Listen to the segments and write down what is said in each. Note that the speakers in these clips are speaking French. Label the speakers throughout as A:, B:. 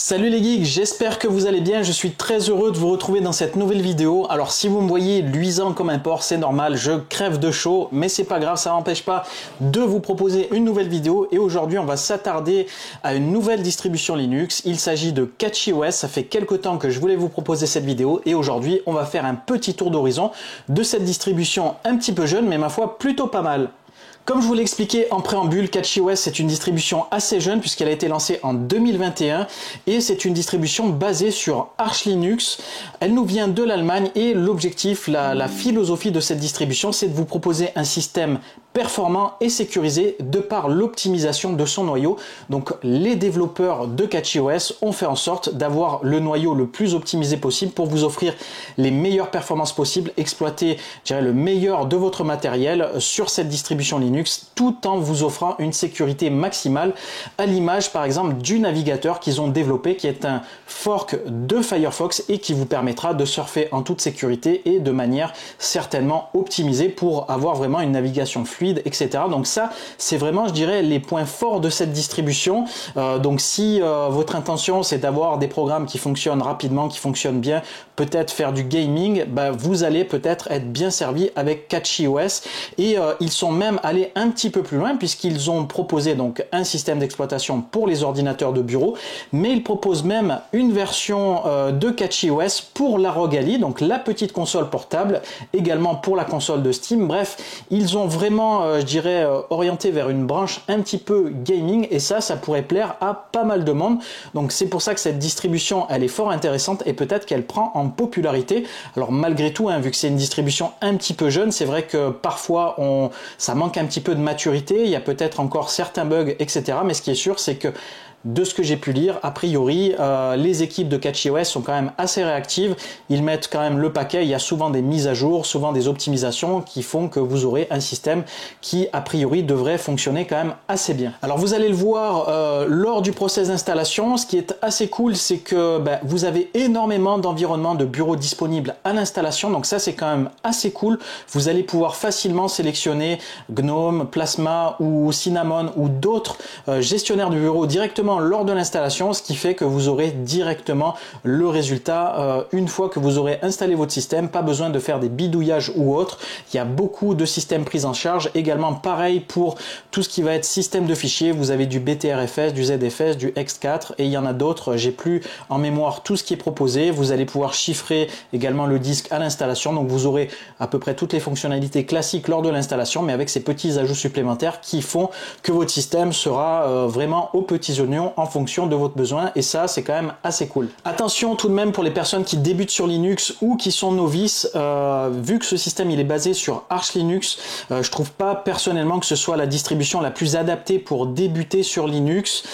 A: Salut les geeks, j'espère que vous allez bien, je suis très heureux de vous retrouver dans cette nouvelle vidéo. Alors si vous me voyez luisant comme un porc, c'est normal, je crève de chaud, mais c'est pas grave, ça n'empêche pas de vous proposer une nouvelle vidéo. Et aujourd'hui on va s'attarder à une nouvelle distribution Linux, il s'agit de CatchyOS. Ça fait quelques temps que je voulais vous proposer cette vidéo et aujourd'hui on va faire un petit tour d'horizon de cette distribution un petit peu jeune, mais ma foi plutôt pas mal. Comme je vous l'ai expliqué en préambule, CatchyOS c'est une distribution assez jeune puisqu'elle a été lancée en 2021 et c'est une distribution basée sur Arch Linux. Elle nous vient de l'Allemagne et l'objectif, la philosophie de cette distribution, c'est de vous proposer un système performant et sécurisé de par l'optimisation de son noyau. Donc les développeurs de CatchyOS ont fait en sorte d'avoir le noyau le plus optimisé possible pour vous offrir les meilleures performances possibles, exploiter, je dirais, le meilleur de votre matériel sur cette distribution Linux, tout en vous offrant une sécurité maximale, à l'image par exemple du navigateur qu'ils ont développé, qui est un fork de Firefox et qui vous permettra de surfer en toute sécurité et de manière certainement optimisée pour avoir vraiment une navigation fluide, etc. Donc ça, c'est vraiment, je dirais, les points forts de cette distribution. Donc si votre intention c'est d'avoir des programmes qui fonctionnent rapidement, qui fonctionnent bien, peut-être faire du gaming, vous allez peut-être être bien servi avec CatchyOS. Et ils sont même allés un petit peu plus loin puisqu'ils ont proposé donc un système d'exploitation pour les ordinateurs de bureau, mais ils proposent même une version de CatchyOS pour la ROG Ally, donc la petite console portable, également pour la console de Steam. Bref, ils ont vraiment, je dirais, orienté vers une branche un petit peu gaming et ça pourrait plaire à pas mal de monde. Donc c'est pour ça que cette distribution, elle est fort intéressante et peut-être qu'elle prend en popularité. Alors malgré tout, vu que c'est une distribution un petit peu jeune, c'est vrai que parfois ça manque un petit peu de maturité, il y a peut-être encore certains bugs, etc. Mais ce qui est sûr, c'est que de ce que j'ai pu lire, a priori, les équipes de CatchyOS sont quand même assez réactives. Ils mettent quand même le paquet. Il y a souvent des mises à jour, souvent des optimisations qui font que vous aurez un système qui, a priori, devrait fonctionner quand même assez bien. Alors, vous allez le voir lors du process d'installation. Ce qui est assez cool, c'est que vous avez énormément d'environnements de bureaux disponibles à l'installation. Donc ça, c'est quand même assez cool. Vous allez pouvoir facilement sélectionner GNOME, Plasma ou Cinnamon ou d'autres gestionnaires de bureaux directement lors de l'installation, ce qui fait que vous aurez directement le résultat une fois que vous aurez installé votre système. Pas besoin de faire des bidouillages ou autre. Il y a beaucoup de systèmes pris en charge. Également pareil pour tout ce qui va être système de fichiers. Vous avez du BTRFS, du ZFS, du X4 et il y en a d'autres. J'ai plus en mémoire tout ce qui est proposé. Vous allez pouvoir chiffrer également le disque à l'installation. Donc vous aurez à peu près toutes les fonctionnalités classiques lors de l'installation, mais avec ces petits ajouts supplémentaires qui font que votre système sera vraiment aux petits oignons en fonction de votre besoin et ça c'est quand même assez cool. Attention tout de même pour les personnes qui débutent sur Linux ou qui sont novices, vu que ce système il est basé sur Arch Linux, je trouve pas personnellement que ce soit la distribution la plus adaptée pour débuter sur Linux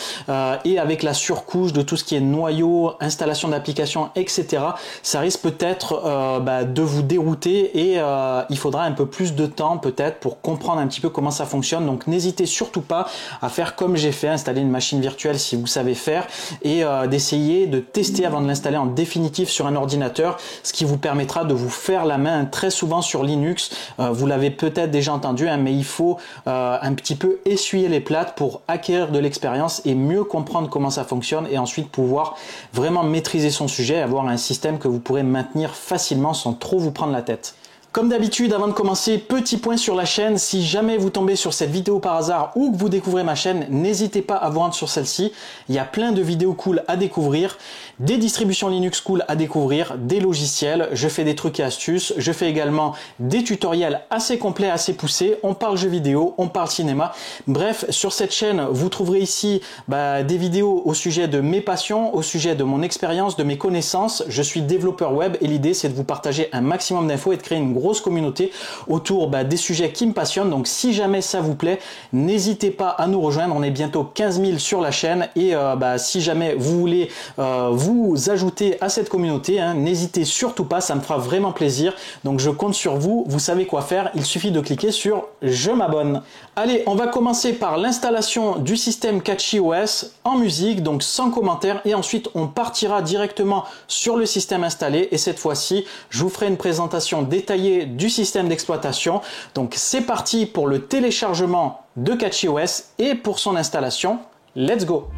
A: et avec la surcouche de tout ce qui est noyau, installation d'applications, etc. Ça risque peut-être de vous dérouter et il faudra un peu plus de temps peut-être pour comprendre un petit peu comment ça fonctionne. Donc n'hésitez surtout pas à faire comme j'ai fait, installer une machine virtuelle si vous savez faire et d'essayer de tester avant de l'installer en définitive sur un ordinateur, ce qui vous permettra de vous faire la main très souvent sur Linux. Vous l'avez peut-être déjà entendu, mais il faut un petit peu essuyer les plates pour acquérir de l'expérience et mieux comprendre comment ça fonctionne et ensuite pouvoir vraiment maîtriser son sujet et avoir un système que vous pourrez maintenir facilement sans trop vous prendre la tête. Comme d'habitude, avant de commencer, petit point sur la chaîne. Si jamais vous tombez sur cette vidéo par hasard ou que vous découvrez ma chaîne, n'hésitez pas à vous rendre sur celle-ci. Il y a plein de vidéos cool à découvrir, des distributions Linux cool à découvrir, des logiciels. Je fais des trucs et astuces. Je fais également des tutoriels assez complets, assez poussés. On parle jeux vidéo, on parle cinéma. Bref, sur cette chaîne, vous trouverez ici des vidéos au sujet de mes passions, au sujet de mon expérience, de mes connaissances. Je suis développeur web et l'idée, c'est de vous partager un maximum d'infos et de créer une grosse communauté autour des sujets qui me passionnent. Donc si jamais ça vous plaît, n'hésitez pas à nous rejoindre. On est bientôt 15 000 sur la chaîne et si jamais vous voulez vous ajouter à cette communauté, n'hésitez surtout pas, ça me fera vraiment plaisir. Donc je compte sur vous, vous savez quoi faire, il suffit de cliquer sur je m'abonne. Allez, on va commencer par l'installation du système CatchyOS en musique, donc sans commentaire, et ensuite on partira directement sur le système installé et cette fois-ci je vous ferai une présentation détaillée du système d'exploitation. Donc c'est parti pour le téléchargement de CatchyOS et pour son installation. Let's go!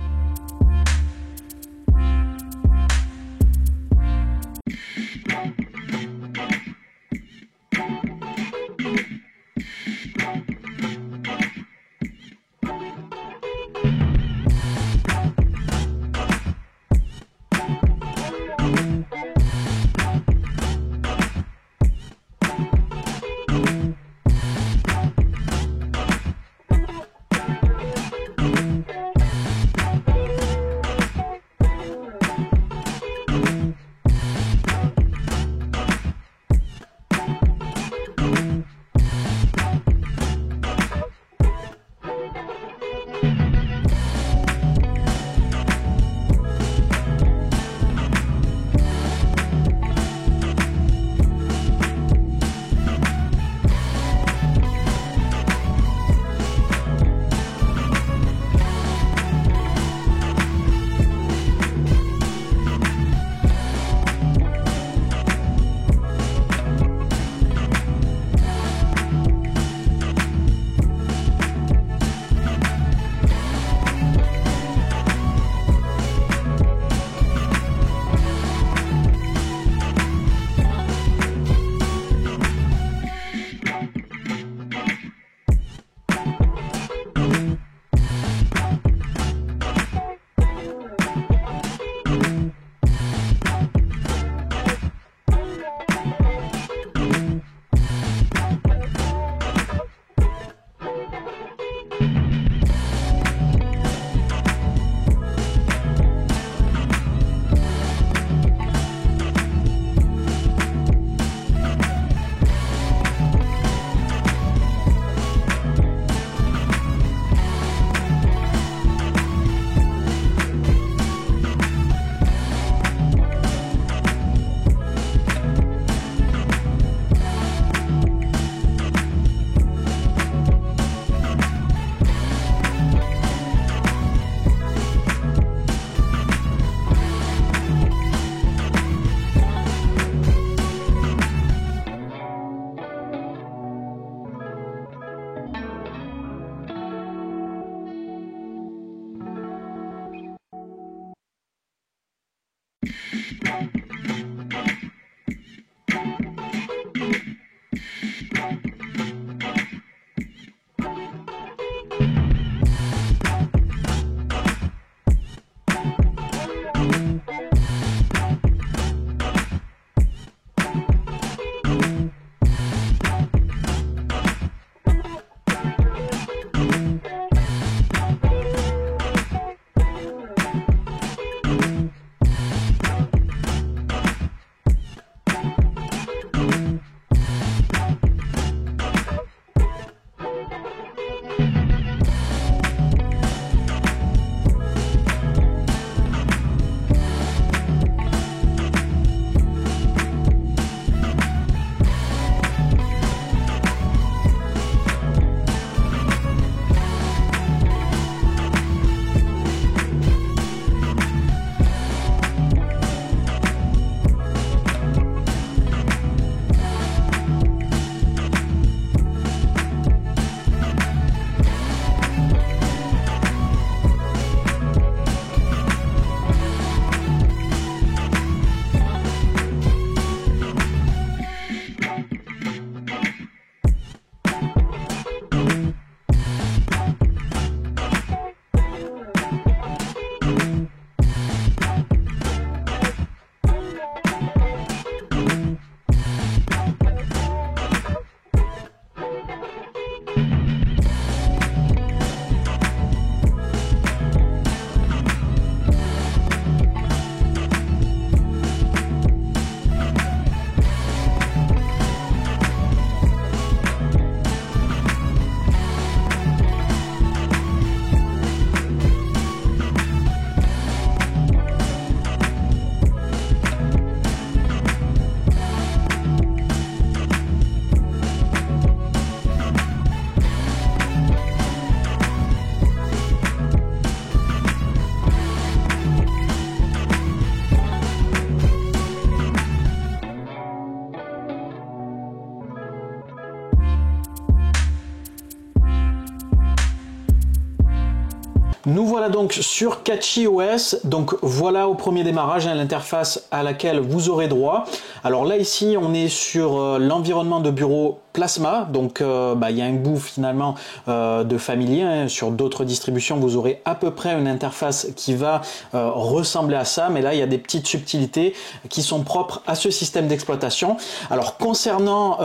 A: Nous voilà donc sur CatchyOS. Donc voilà au premier démarrage l'interface à laquelle vous aurez droit. Alors là ici on est sur l'environnement de bureau Plasma, donc il y a un goût finalement de familier, hein. Sur d'autres distributions vous aurez à peu près une interface qui va ressembler à ça, mais là il y a des petites subtilités qui sont propres à ce système d'exploitation. Alors concernant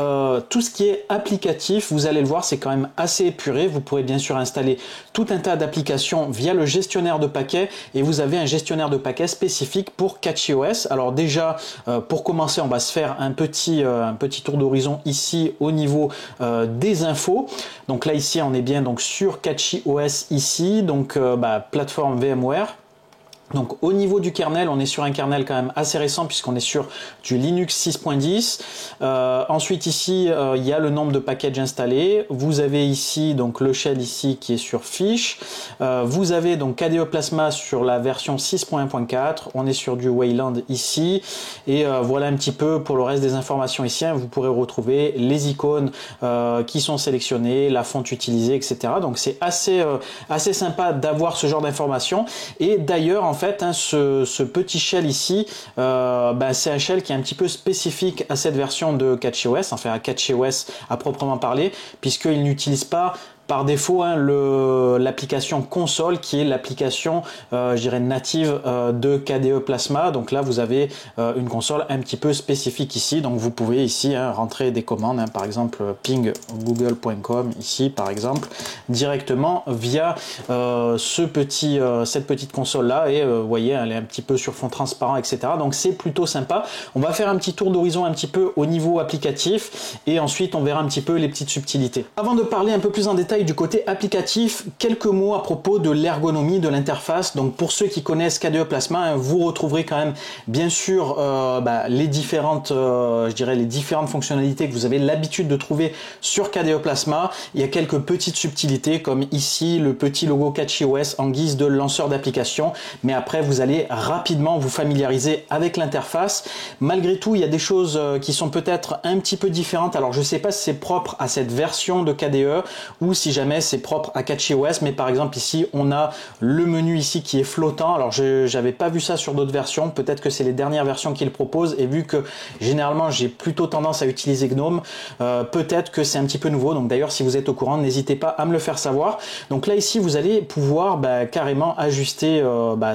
A: tout ce qui est applicatif, vous allez le voir, c'est quand même assez épuré. Vous pourrez bien sûr installer tout un tas d'applications via le gestionnaire de paquets, et vous avez un gestionnaire de paquets spécifique pour CatchyOS. Alors déjà pour commencer on va se faire un petit tour d'horizon ici au niveau des infos. Donc là ici on est bien donc sur CatchyOS ici, donc plateforme VMware. Donc au niveau du kernel, on est sur un kernel quand même assez récent puisqu'on est sur du Linux 6.10. Ensuite ici, il y a le nombre de packages installés. Vous avez ici donc le shell ici qui est sur fiche. Vous avez donc KDE Plasma sur la version 6.1.4. On est sur du Wayland ici. Et voilà un petit peu pour le reste des informations ici. Vous pourrez retrouver les icônes qui sont sélectionnées, la fonte utilisée, etc. Donc c'est assez sympa d'avoir ce genre d'informations. Et d'ailleurs, en fait, ce petit shell ici, c'est un shell qui est un petit peu spécifique à cette version de CatchyOS, enfin à CatchyOS à proprement parler, puisqu'il n'utilise pas par défaut l'application console qui est l'application je dirais native de KDE Plasma. Donc là vous avez une console un petit peu spécifique ici, donc vous pouvez ici rentrer des commandes, par exemple ping google.com ici par exemple directement via cette petite console là, et vous voyez elle est un petit peu sur fond transparent, etc. Donc c'est plutôt sympa. On va faire un petit tour d'horizon un petit peu au niveau applicatif et ensuite on verra un petit peu les petites subtilités. Avant de parler un peu plus en détail du côté applicatif, quelques mots à propos de l'ergonomie de l'interface. Donc pour ceux qui connaissent KDE Plasma, vous retrouverez quand même bien sûr les différentes fonctionnalités que vous avez l'habitude de trouver sur KDE Plasma. Il y a quelques petites subtilités comme ici le petit logo CatchyOS en guise de lanceur d'application, mais après vous allez rapidement vous familiariser avec l'interface. Malgré tout, il y a des choses qui sont peut-être un petit peu différentes. Alors je ne sais pas si c'est propre à cette version de KDE ou si jamais c'est propre à CatchyOS, mais par exemple ici on a le menu ici qui est flottant. Alors je n'avais pas vu ça sur d'autres versions, peut-être que c'est les dernières versions qu'il propose, et vu que généralement j'ai plutôt tendance à utiliser GNOME, peut-être que c'est un petit peu nouveau. Donc d'ailleurs si vous êtes au courant, n'hésitez pas à me le faire savoir. Donc là ici vous allez pouvoir carrément ajuster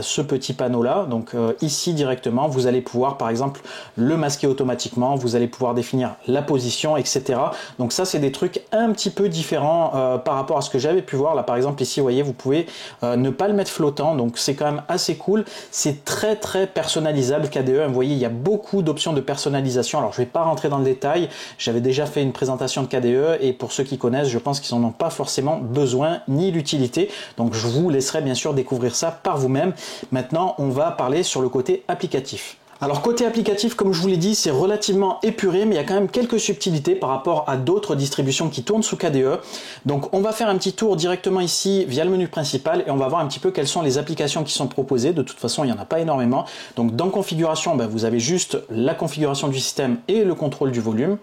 A: ce petit panneau là. Donc ici directement vous allez pouvoir par exemple le masquer automatiquement, vous allez pouvoir définir la position, etc. Donc ça c'est des trucs un petit peu différents par rapport à ce que j'avais pu voir. Là par exemple ici vous voyez vous pouvez ne pas le mettre flottant, donc c'est quand même assez cool. C'est très personnalisable KDE, vous voyez il y a beaucoup d'options de personnalisation. Alors je vais pas rentrer dans le détail, j'avais déjà fait une présentation de KDE et pour ceux qui connaissent je pense qu'ils n'en ont pas forcément besoin ni l'utilité, donc je vous laisserai bien sûr découvrir ça par vous-même. Maintenant on va parler sur le côté applicatif. Alors côté applicatif, comme je vous l'ai dit, c'est relativement épuré, mais il y a quand même quelques subtilités par rapport à d'autres distributions qui tournent sous KDE. Donc on va faire un petit tour directement ici via le menu principal et on va voir un petit peu quelles sont les applications qui sont proposées. De toute façon, il n'y en a pas énormément. Donc dans configuration, vous avez juste la configuration du système et le contrôle du volume.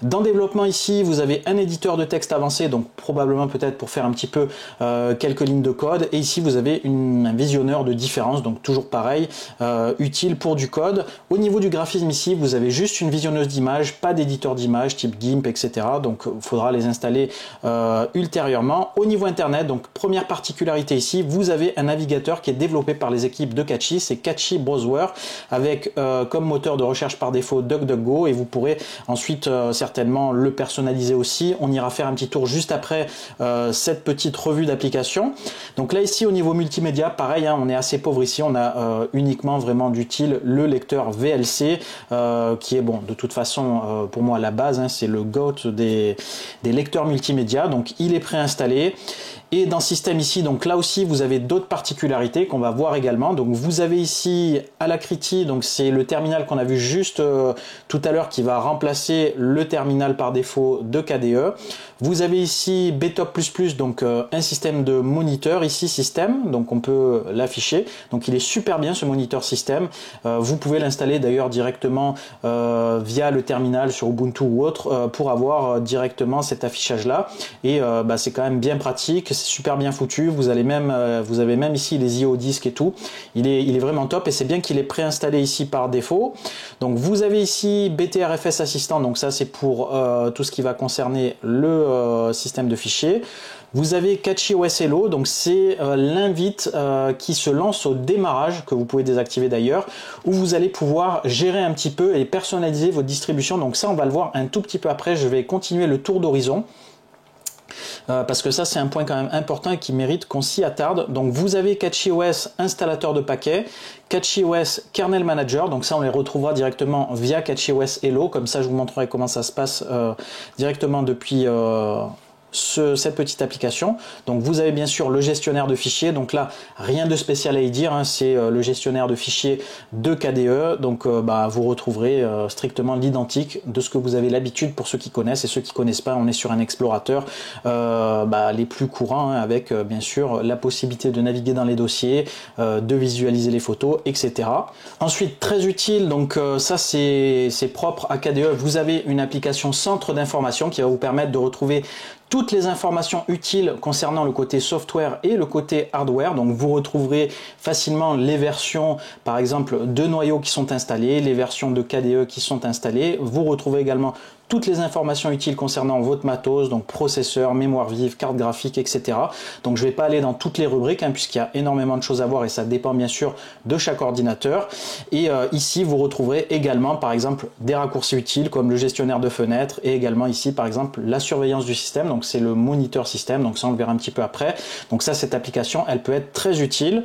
A: Dans développement ici, vous avez un éditeur de texte avancé, donc probablement peut-être pour faire un petit peu quelques lignes de code. Et ici, vous avez un visionneur de différence, donc toujours pareil, utile pour du code. Au niveau du graphisme ici, vous avez juste une visionneuse d'images, pas d'éditeur d'images type GIMP, etc. Donc il faudra les installer ultérieurement. Au niveau internet, donc première particularité ici, vous avez un navigateur qui est développé par les équipes de Catchy, c'est Catchy Browser, avec comme moteur de recherche par défaut DuckDuckGo, et vous pourrez ensuite certainement le personnaliser aussi. On ira faire un petit tour juste après cette petite revue d'application. Donc là ici au niveau multimédia, pareil, on est assez pauvre ici, on a uniquement vraiment d'utile le lecteur VLC qui est bon de toute façon pour moi la base, c'est le GOAT des lecteurs multimédia, donc il est préinstallé. Et dans système ici, donc là aussi vous avez d'autres particularités qu'on va voir également. Donc vous avez ici Alacrity, donc c'est le terminal qu'on a vu juste tout à l'heure qui va remplacer le terminal par défaut de KDE. Vous avez ici Btop++, donc un système de moniteur ici système, donc on peut l'afficher. Donc il est super bien ce moniteur système. Vous pouvez pouvez l'installer d'ailleurs directement via le terminal sur Ubuntu ou autre pour avoir directement cet affichage là. Et c'est quand même bien pratique, c'est super bien foutu. Vous avez même ici les IO disques et tout. Il est vraiment top et c'est bien qu'il est préinstallé ici par défaut. Donc vous avez ici BTRFS Assistant, donc ça c'est pour tout ce qui va concerner le système de fichiers. Vous avez CatchyOS Hello, donc c'est l'invite qui se lance au démarrage, que vous pouvez désactiver d'ailleurs, où vous allez pouvoir gérer un petit peu et personnaliser votre distribution. Donc ça on va le voir un tout petit peu après, je vais continuer le tour d'horizon. Parce que ça c'est un point quand même important et qui mérite qu'on s'y attarde. Donc vous avez CatchyOS installateur de paquets, CatchyOS Kernel Manager, donc ça on les retrouvera directement via CatchyOS Hello, comme ça je vous montrerai comment ça se passe directement depuis cette petite application. Donc vous avez bien sûr le gestionnaire de fichiers, donc là rien de spécial à y dire, hein, c'est le gestionnaire de fichiers de KDE, donc vous retrouverez strictement l'identique de ce que vous avez l'habitude pour ceux qui connaissent, et ceux qui connaissent pas, on est sur un explorateur les plus courants, hein, avec bien sûr la possibilité de naviguer dans les dossiers, de visualiser les photos, etc. Ensuite très utile, donc ça c'est propre à KDE, vous avez une application centre d'information qui va vous permettre de retrouver toutes les informations utiles concernant le côté software et le côté hardware. Donc vous retrouverez facilement les versions par exemple de noyaux qui sont installées, les versions de KDE qui sont installées. Vous retrouvez également toutes les informations utiles concernant votre matos, donc processeur, mémoire vive, carte graphique, etc. Donc je ne vais pas aller dans toutes les rubriques, hein, puisqu'il y a énormément de choses à voir et ça dépend bien sûr de chaque ordinateur. Et ici vous retrouverez également par exemple des raccourcis utiles comme le gestionnaire de fenêtres, et également ici par exemple la surveillance du système, donc c'est le moniteur système, donc ça on le verra un petit peu après. Donc ça, cette application elle peut être très utile.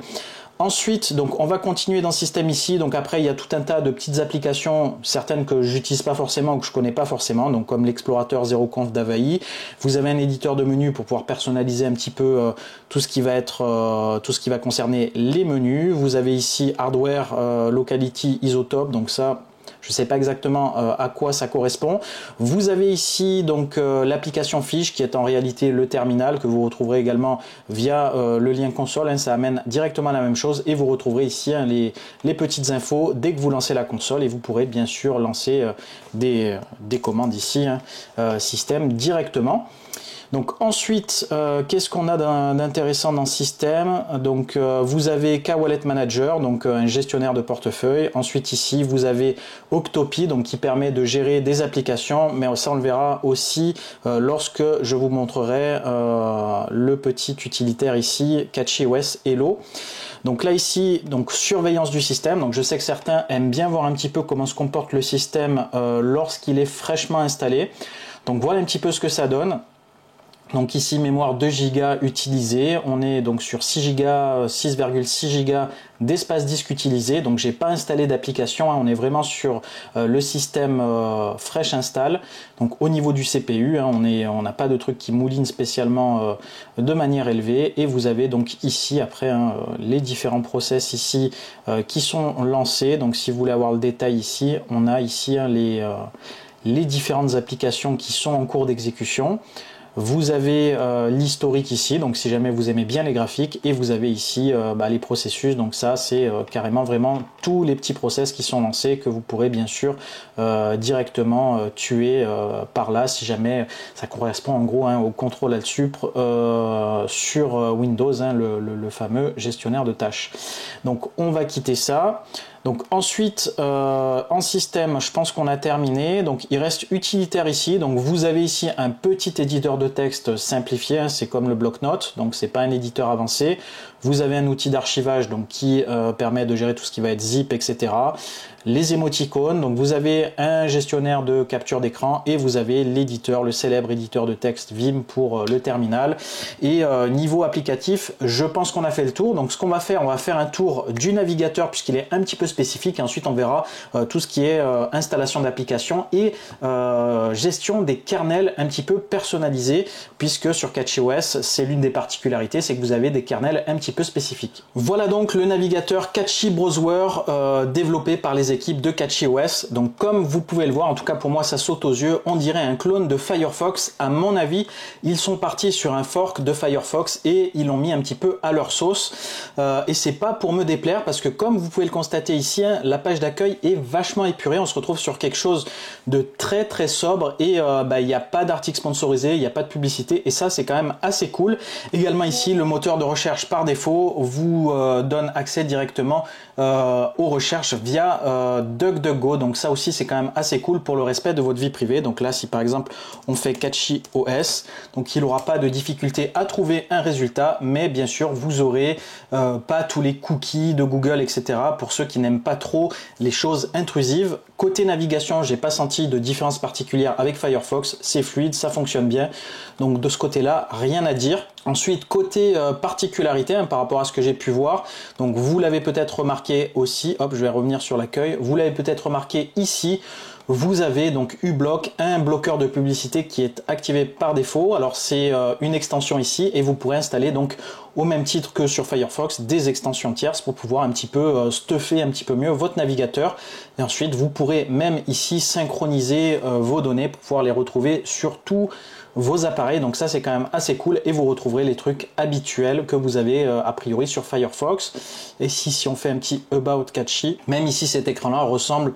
A: Ensuite, donc on va continuer dans le système ici. Donc après, il y a tout un tas de petites applications, certaines que j'utilise pas forcément ou que je connais pas forcément, donc comme l'explorateur ZeroConf d'Avaï. Vous avez un éditeur de menus pour pouvoir personnaliser un petit peu tout ce qui va concerner les menus. Vous avez ici Hardware Locality Isotope, donc ça, je ne sais pas exactement à quoi ça correspond. Vous avez ici donc l'application Fiche qui est en réalité le terminal que vous retrouverez également via le lien console, hein, ça amène directement à la même chose, et vous retrouverez ici hein, les petites infos dès que vous lancez la console, et vous pourrez bien sûr lancer des commandes ici, hein, système directement. Donc ensuite, qu'est-ce qu'on a d'intéressant dans le système? Donc vous avez K-Wallet Manager, donc un gestionnaire de portefeuille. Ensuite ici, vous avez Octopi, donc qui permet de gérer des applications, mais ça on le verra aussi lorsque je vous montrerai le petit utilitaire ici, CatchyOS Hello. Donc là ici, donc surveillance du système. Donc je sais que certains aiment bien voir un petit peu comment se comporte le système lorsqu'il est fraîchement installé. Donc voilà un petit peu ce que ça donne. Donc ici mémoire 2 Go utilisée, on est donc sur 6 Go, 6,6 Go d'espace disque utilisé, donc j'ai pas installé d'application, hein, on est vraiment sur le système fresh install. Donc au niveau du CPU, hein, on n'a pas de truc qui mouline spécialement de manière élevée, et vous avez donc ici après hein, les différents process ici qui sont lancés. Donc si vous voulez avoir le détail ici, on a ici hein, les différentes applications qui sont en cours d'exécution. Vous avez l'historique ici, donc si jamais vous aimez bien les graphiques, et vous avez ici les processus, donc ça c'est carrément vraiment tous les petits process qui sont lancés, que vous pourrez bien sûr directement tuer par là, si jamais ça correspond en gros hein, au contrôle alt supr sur Windows, hein, le fameux gestionnaire de tâches. Donc on va quitter ça. Donc ensuite en système, je pense qu'on a terminé. Donc il reste utilitaire ici. Donc vous avez ici un petit éditeur de texte simplifié, hein, c'est comme le bloc-notes, donc c'est pas un éditeur avancé. Vous avez un outil d'archivage donc qui permet de gérer tout ce qui va être zip, etc. Les émoticônes, donc vous avez un gestionnaire de capture d'écran, et vous avez l'éditeur, le célèbre éditeur de texte Vim pour le terminal. Et niveau applicatif, je pense qu'on a fait le tour. Donc ce qu'on va faire, on va faire un tour du navigateur puisqu'il est un petit peu spécifique, et ensuite on verra tout ce qui est installation d'applications et gestion des kernels un petit peu personnalisés, puisque sur CatchyOS c'est l'une des particularités, c'est que vous avez des kernels un petit peu spécifiques. Voilà donc le navigateur Catchy Browser développé par les les équipes de CatchyOS. Donc comme vous pouvez le voir, en tout cas pour moi ça saute aux yeux, on dirait un clone de Firefox. À mon avis, ils sont partis sur un fork de Firefox et ils l'ont mis un petit peu à leur sauce. Et c'est pas pour me déplaire parce que comme vous pouvez le constater ici, hein, la page d'accueil est vachement épurée. On se retrouve sur quelque chose de très très sobre et il n'y a pas d'article sponsorisé, il n'y a pas de publicité et ça c'est quand même assez cool. Également ici, le moteur de recherche par défaut vous donne accès directement aux recherches via DuckDuckGo. Donc ça aussi c'est quand même assez cool pour le respect de votre vie privée. Donc là si par exemple on fait CatchyOS, donc il n'aura pas de difficulté à trouver un résultat, mais bien sûr vous aurez pas tous les cookies de Google, etc. pour ceux qui n'aiment pas trop les choses intrusives. Côté navigation, j'ai pas senti de différence particulière avec Firefox, c'est fluide, ça fonctionne bien. Donc de ce côté-là, rien à dire. Ensuite, côté particularité, hein, par rapport à ce que j'ai pu voir, donc vous l'avez peut-être remarqué aussi, hop, je vais revenir sur l'accueil, vous l'avez peut-être remarqué ici, vous avez donc uBlock, un bloqueur de publicité qui est activé par défaut. Alors c'est une extension ici et vous pourrez installer donc au même titre que sur Firefox des extensions tierces pour pouvoir un petit peu stuffer un petit peu mieux votre navigateur. Et ensuite vous pourrez même ici synchroniser vos données pour pouvoir les retrouver sur tous vos appareils. Donc ça c'est quand même assez cool et vous retrouverez les trucs habituels que vous avez a priori sur Firefox. Et si on fait un petit About Catchy, même ici cet écran là ressemble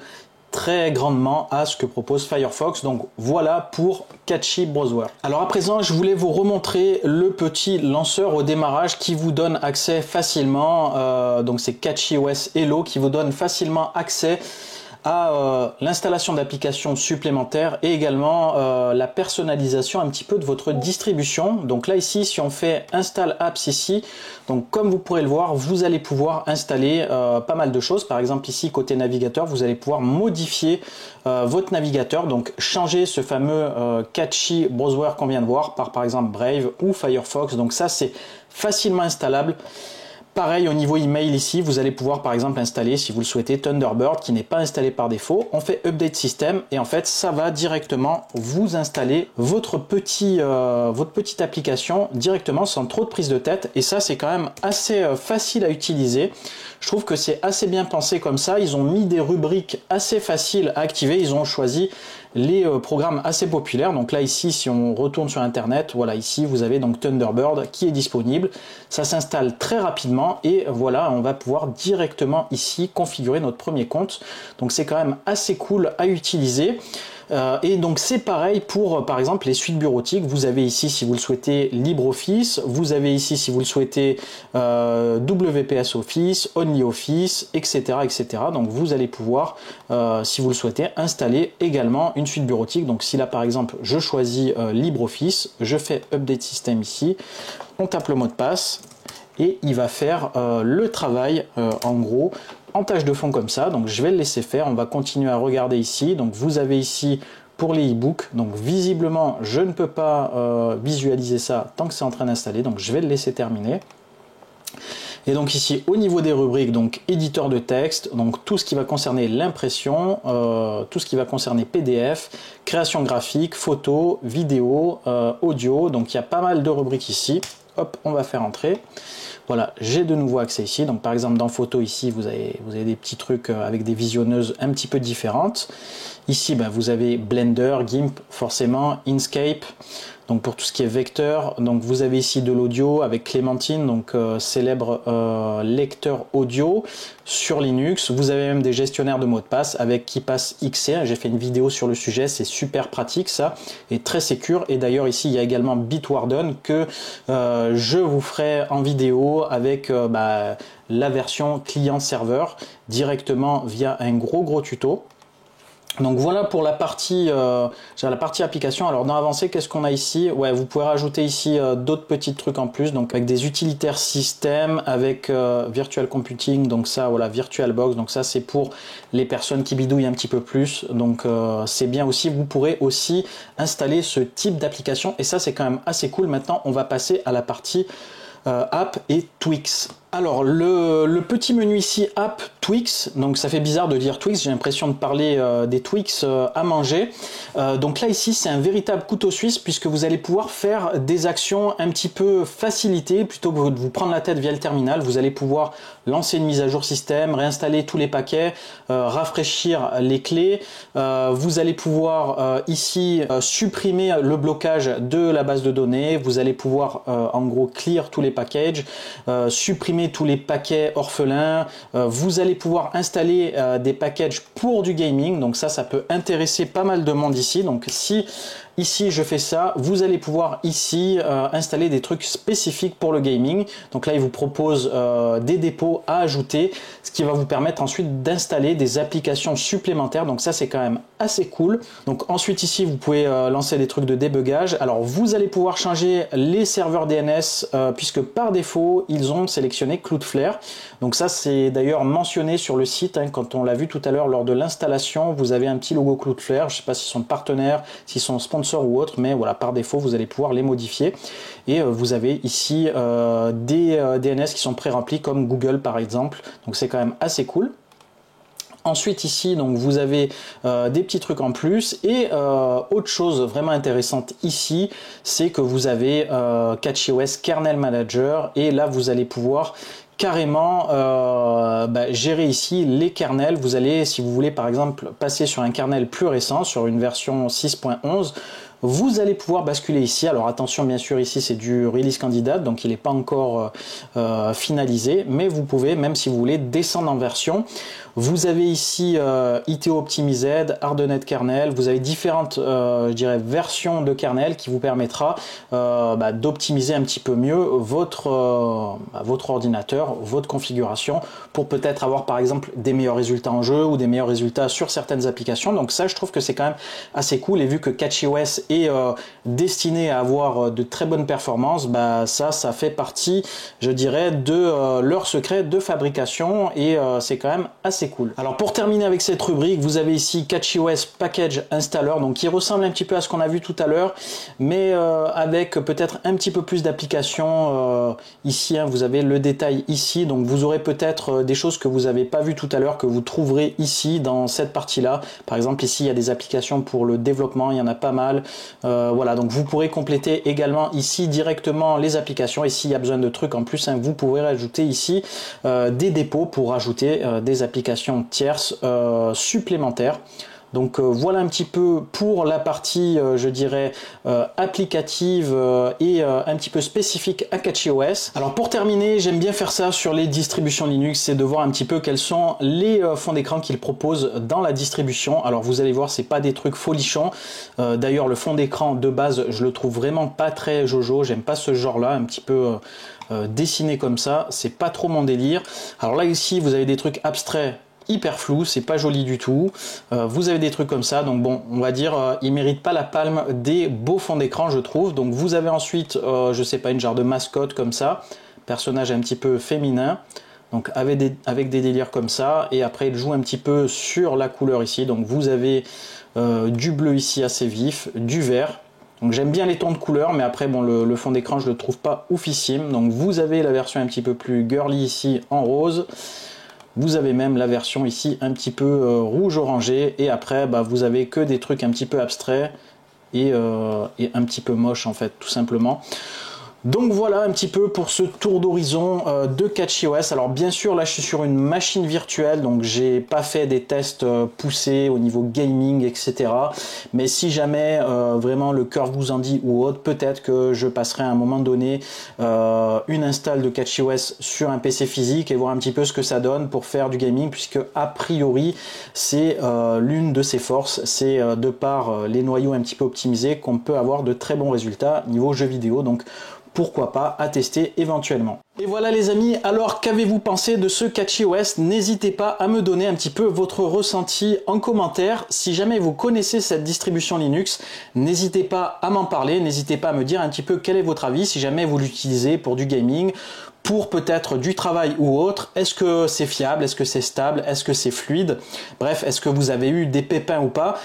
A: très grandement à ce que propose Firefox. Donc voilà pour Catchy Browser. Alors à présent, je voulais vous remontrer le petit lanceur au démarrage qui vous donne accès facilement. Donc c'est CatchyOS Hello qui vous donne facilement accès à l'installation d'applications supplémentaires et également la personnalisation un petit peu de votre distribution. Donc là ici, si on fait Install Apps ici, donc comme vous pourrez le voir, vous allez pouvoir installer pas mal de choses. Par exemple ici, côté navigateur, vous allez pouvoir modifier votre navigateur, donc changer ce fameux Catchy Browser qu'on vient de voir par exemple Brave ou Firefox. Donc ça, c'est facilement installable. Pareil au niveau email ici, vous allez pouvoir par exemple installer, si vous le souhaitez, Thunderbird qui n'est pas installé par défaut. On fait Update System et en fait ça va directement vous installer votre petite application directement sans trop de prise de tête. Et ça c'est quand même assez facile à utiliser. Je trouve que c'est assez bien pensé comme ça. Ils ont mis des rubriques assez faciles à activer. Ils ont choisi les programmes assez populaires. Donc là ici, si on retourne sur internet, voilà, ici vous avez donc Thunderbird qui est disponible. Ça s'installe très rapidement et voilà, on va pouvoir directement ici configurer notre premier compte. Donc c'est quand même assez cool à utiliser. Et donc c'est pareil pour par exemple les suites bureautiques. Vous avez ici, si vous le souhaitez, LibreOffice. Vous avez ici, si vous le souhaitez, WPS Office, OnlyOffice, etc., etc. Donc vous allez pouvoir, si vous le souhaitez, installer également une suite bureautique. Donc si là par exemple je choisis LibreOffice, je fais Update System ici, on tape le mot de passe et il va faire le travail en gros en tâche de fond comme ça. Donc je vais le laisser faire, on va continuer à regarder ici. Donc vous avez ici pour les e-books, donc visiblement je ne peux pas visualiser ça tant que c'est en train d'installer, donc je vais le laisser terminer. Et donc ici au niveau des rubriques, donc éditeur de texte, donc tout ce qui va concerner l'impression, tout ce qui va concerner PDF, création graphique, photo, vidéo, audio, donc il y a pas mal de rubriques ici. Hop, on va faire entrer. Voilà, j'ai de nouveau accès ici. Donc par exemple dans photo ici, vous avez des petits trucs avec des visionneuses un petit peu différentes. Ici, vous avez Blender, GIMP forcément, Inkscape. Donc pour tout ce qui est vecteur, donc vous avez ici de l'audio avec Clémentine, donc célèbre lecteur audio sur Linux. Vous avez même des gestionnaires de mots de passe avec KeePassXC. J'ai fait une vidéo sur le sujet, c'est super pratique ça et très sécure. Et d'ailleurs ici il y a également Bitwarden que je vous ferai en vidéo avec la version client-serveur directement via un gros tuto. Donc voilà pour la partie application. Alors dans avancé, qu'est-ce qu'on a ici? Ouais, vous pouvez rajouter ici d'autres petits trucs en plus, donc avec des utilitaires système, avec virtual computing, donc ça voilà, VirtualBox, donc ça c'est pour les personnes qui bidouillent un petit peu plus, donc c'est bien aussi. Vous pourrez aussi installer ce type d'application et ça c'est quand même assez cool. Maintenant on va passer à la partie app et Twix. Alors le petit menu ici App Twix, donc ça fait bizarre de dire Twix, j'ai l'impression de parler des Twix à manger. Donc là ici c'est un véritable couteau suisse puisque vous allez pouvoir faire des actions un petit peu facilitées plutôt que de vous prendre la tête via le terminal. Vous allez pouvoir lancer une mise à jour système, réinstaller tous les paquets, rafraîchir les clés. Vous allez pouvoir ici supprimer le blocage de la base de données. Vous allez pouvoir en gros clear tous les packages, supprimer tous les paquets orphelins. Vous allez pouvoir installer des packages pour du gaming. Donc ça peut intéresser pas mal de monde ici. Donc si ici je fais ça, vous allez pouvoir ici installer des trucs spécifiques pour le gaming. Donc là il vous propose des dépôts à ajouter, ce qui va vous permettre ensuite d'installer des applications supplémentaires. Donc ça c'est quand même assez cool. Donc ensuite ici vous pouvez lancer des trucs de débugage. Alors vous allez pouvoir changer les serveurs DNS puisque par défaut ils ont sélectionné Cloudflare. Donc ça c'est d'ailleurs mentionné sur le site hein, quand on l'a vu tout à l'heure lors de l'installation, vous avez un petit logo Cloudflare. Je ne sais pas s'ils sont partenaires, s'ils sont sponsors ou autre, mais voilà, par défaut vous allez pouvoir les modifier et vous avez ici des DNS qui sont pré-remplis comme Google par exemple, donc c'est quand même assez cool. Ensuite ici donc vous avez des petits trucs en plus et autre chose vraiment intéressante ici c'est que vous avez CatchyOS Kernel Manager et là vous allez pouvoir carrément gérer ici les kernels. Vous allez, si vous voulez par exemple passer sur un kernel plus récent, sur une version 6.11, vous allez pouvoir basculer ici. Alors attention, bien sûr, ici c'est du release candidate, donc il n'est pas encore finalisé, mais vous pouvez, même si vous voulez, descendre en version. Vous avez ici ITO Optimized, Hardened Kernel, vous avez différentes je dirais, versions de kernel qui vous permettra d'optimiser un petit peu mieux votre ordinateur, votre configuration, pour peut-être avoir par exemple des meilleurs résultats en jeu ou des meilleurs résultats sur certaines applications. Donc ça, je trouve que c'est quand même assez cool, et vu que CatchyOS est destiné à avoir de très bonnes performances, ça fait partie, je dirais, de leur secret de fabrication, et c'est quand même assez cool. Alors pour terminer avec cette rubrique, vous avez ici CatchyOS Package Installer, donc qui ressemble un petit peu à ce qu'on a vu tout à l'heure, mais avec peut-être un petit peu plus d'applications. Ici, hein, vous avez le détail ici, donc vous aurez peut-être des choses que vous n'avez pas vues tout à l'heure, que vous trouverez ici dans cette partie-là. Par exemple, ici, il y a des applications pour le développement, il y en a pas mal. Voilà, donc vous pourrez compléter également ici directement les applications, et s'il y a besoin de trucs en plus, hein, vous pourrez rajouter ici des dépôts pour rajouter des applications tierces supplémentaires. Donc voilà un petit peu pour la partie, je dirais, applicative et un petit peu spécifique à CatchyOS. Alors pour terminer, j'aime bien faire ça sur les distributions Linux, c'est de voir un petit peu quels sont les fonds d'écran qu'ils proposent dans la distribution. Alors vous allez voir, c'est pas des trucs folichons. D'ailleurs, le fond d'écran de base, je le trouve vraiment pas très jojo. J'aime pas ce genre-là, un petit peu dessiné comme ça. C'est pas trop mon délire. Alors là ici, vous avez des trucs abstraits, hyper flou, c'est pas joli du tout. Vous avez des trucs comme ça, donc bon, on va dire ils méritent pas la palme des beaux fonds d'écran, je trouve. Donc vous avez ensuite je sais pas, une genre de mascotte comme ça, personnage un petit peu féminin, donc avec des délires comme ça, et après il joue un petit peu sur la couleur ici. Donc vous avez du bleu ici assez vif, du vert. Donc j'aime bien les tons de couleur, mais après bon, le fond d'écran je le trouve pas oufissime. Donc vous avez la version un petit peu plus girly ici en rose. Vous avez même la version ici un petit peu rouge orangé, et après vous avez que des trucs un petit peu abstraits et un petit peu moche en fait, tout simplement. Donc voilà un petit peu pour ce tour d'horizon de CatchyOS. Alors bien sûr là je suis sur une machine virtuelle, donc j'ai pas fait des tests poussés au niveau gaming, etc. Mais si jamais vraiment le cœur vous en dit ou autre, peut-être que je passerai à un moment donné une install de CatchyOS sur un PC physique et voir un petit peu ce que ça donne pour faire du gaming, puisque a priori c'est l'une de ses forces, c'est de par les noyaux un petit peu optimisés qu'on peut avoir de très bons résultats niveau jeux vidéo. Donc pourquoi pas à tester éventuellement. Et voilà les amis, alors qu'avez-vous pensé de ce CatchyOS? N'hésitez pas à me donner un petit peu votre ressenti en commentaire. Si jamais vous connaissez cette distribution Linux, n'hésitez pas à m'en parler, n'hésitez pas à me dire un petit peu quel est votre avis, si jamais vous l'utilisez pour du gaming, pour peut-être du travail ou autre. Est-ce que c'est fiable? Est-ce que c'est stable? Est-ce que c'est fluide? Bref, est-ce que vous avez eu des pépins ou pas?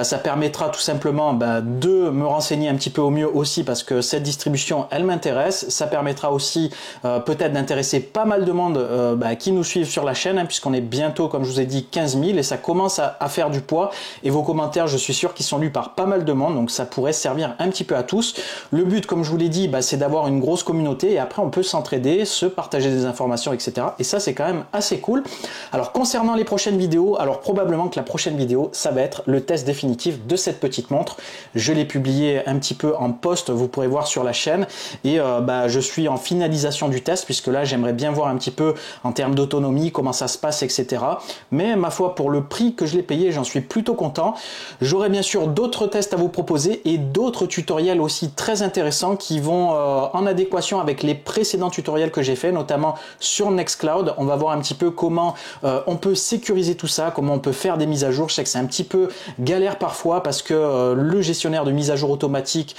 A: Ça permettra tout simplement de me renseigner un petit peu au mieux aussi, parce que cette distribution, elle m'intéresse. Ça permettra aussi peut-être d'intéresser pas mal de monde qui nous suivent sur la chaîne, hein, puisqu'on est bientôt, comme je vous ai dit, 15 000 et ça commence à faire du poids. Et vos commentaires, je suis sûr qu'ils sont lus par pas mal de monde, donc ça pourrait servir un petit peu à tous. Le but, comme je vous l'ai dit, c'est d'avoir une grosse communauté et après on peut s'entraider, se partager des informations, etc. Et ça, c'est quand même assez cool. Alors concernant les prochaines vidéos, alors probablement que la prochaine vidéo, ça va être le test définitif de cette petite montre. Je l'ai publié un petit peu en post, vous pourrez voir sur la chaîne. Et je suis en finalisation du test, puisque là, j'aimerais bien voir un petit peu en termes d'autonomie, comment ça se passe, etc. Mais ma foi, pour le prix que je l'ai payé, j'en suis plutôt content. J'aurai bien sûr d'autres tests à vous proposer et d'autres tutoriels aussi très intéressants qui vont en adéquation avec les précédents tutoriels que j'ai fait, notamment sur Nextcloud. On va voir un petit peu comment on peut sécuriser tout ça, comment on peut faire des mises à jour. Je sais que c'est un petit peu galère parfois parce que le gestionnaire de mise à jour automatique,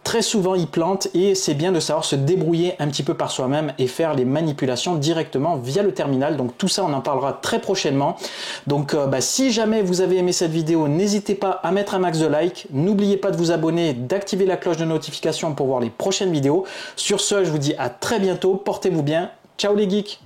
A: très souvent il plante, et c'est bien de savoir se débrouiller un petit peu par soi-même et faire les manipulations directement via le terminal. Donc tout ça, on en parlera très prochainement. Donc si jamais vous avez aimé cette vidéo, n'hésitez pas à mettre un max de like. N'oubliez pas de vous abonner, d'activer la cloche de notification pour voir les prochaines vidéos. Sur ce, je vous dis à très bientôt, portez-vous bien. Ciao les geeks!